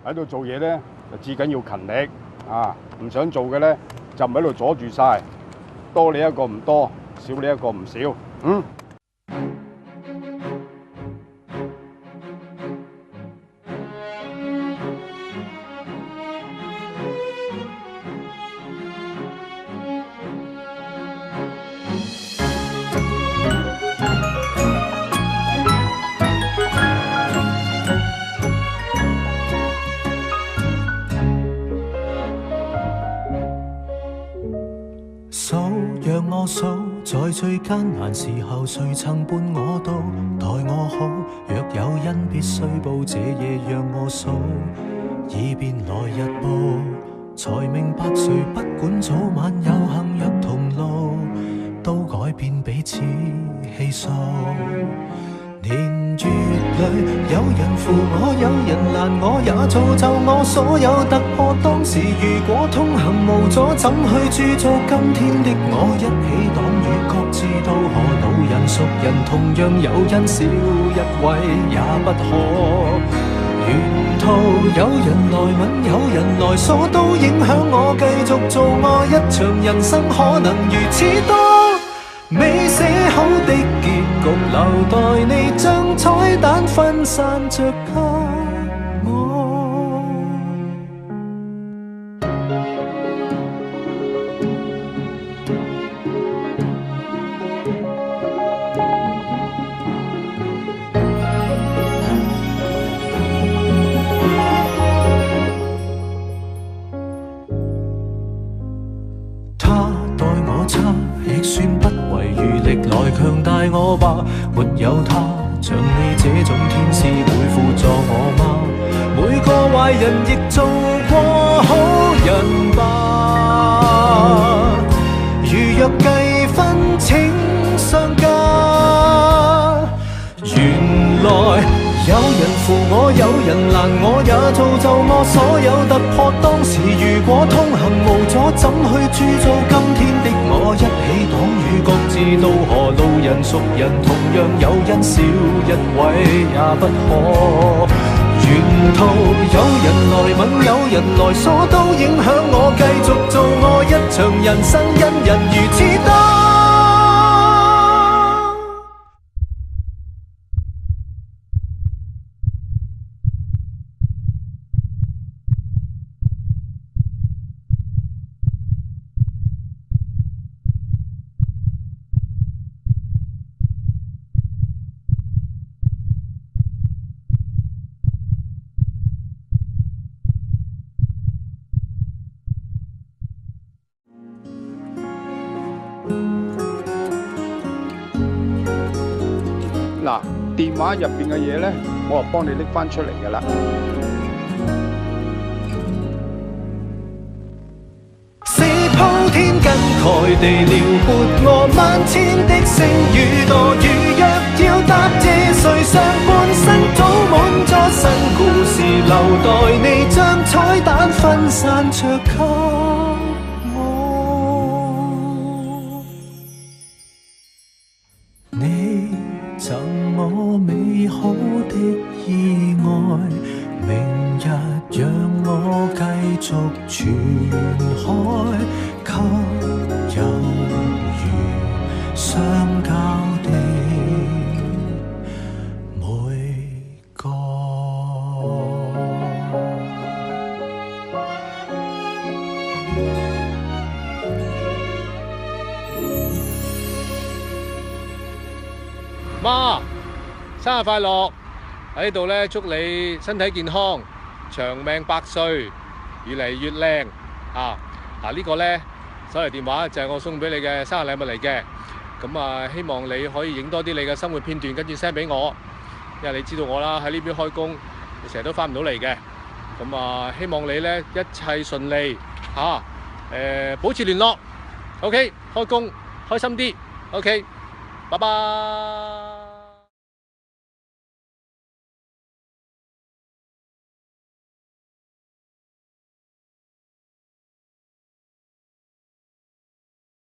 喺度做嘢咧，就至緊要勤力啊！唔想做嘅咧，就唔喺度阻住晒，多你一個唔多，少你一個唔少。讓我數，在最艱難時候，誰曾伴我到？待我好，若有恩必須報，這夜讓我數，以便來日報，才明白誰不管早晚有幸若同路，都改變彼此氣數。年月裏，有人扶我，有人攔我，也造就我所有突破。當時如果通行無阻，怎去鑄造今天的我？一起擋雨，各自渡河，老人熟人同樣有恩，少一位也不可。沿途有人來吻，有人來訴，都影響我繼續做我一場人生，可能如此多。未寫好的結局，留待你將彩蛋分散着給我。他待我差，亦算不遺餘力來強大我吧。沒有他，像你這種天使會輔助我嗎？每個壞人亦做過好人吧。如若計分請相加，原來有人扶我，有人攔我，也造就我所有突破。當時如果通行無阻，怎去鑄造今天的我？一起擋雨，各自渡河，路人熟人同樣有恩，少一位也不可。沿途有人來吻，有人來訴，都影響我繼續做我一場人生，因人如此多。嗱，電話入邊嘅嘢咧，我就幫你拎翻出嚟噶啦。是鋪天跟蓋地撩撥我萬千的星與墮，如若要答謝誰，上半生早滿咗新故事，留待你將彩蛋分散着給我。你贈我美好的意外，明日讓我繼續傳開，給猶如相交的每個。媽，生日快樂！喺度咧，祝你身體健康，長命百歲，越嚟越靚啊！呢個咧手提電話就係我送俾你嘅生日禮物嚟嘅。咁啊，希望你可以影多啲你嘅生活片段，跟住 send 俾我。因為你知道我啦，喺呢邊開工，你成日都翻唔到嚟嘅。咁啊，希望你咧一切順利嚇，保持聯絡。OK，開工開心啲。OK，拜拜。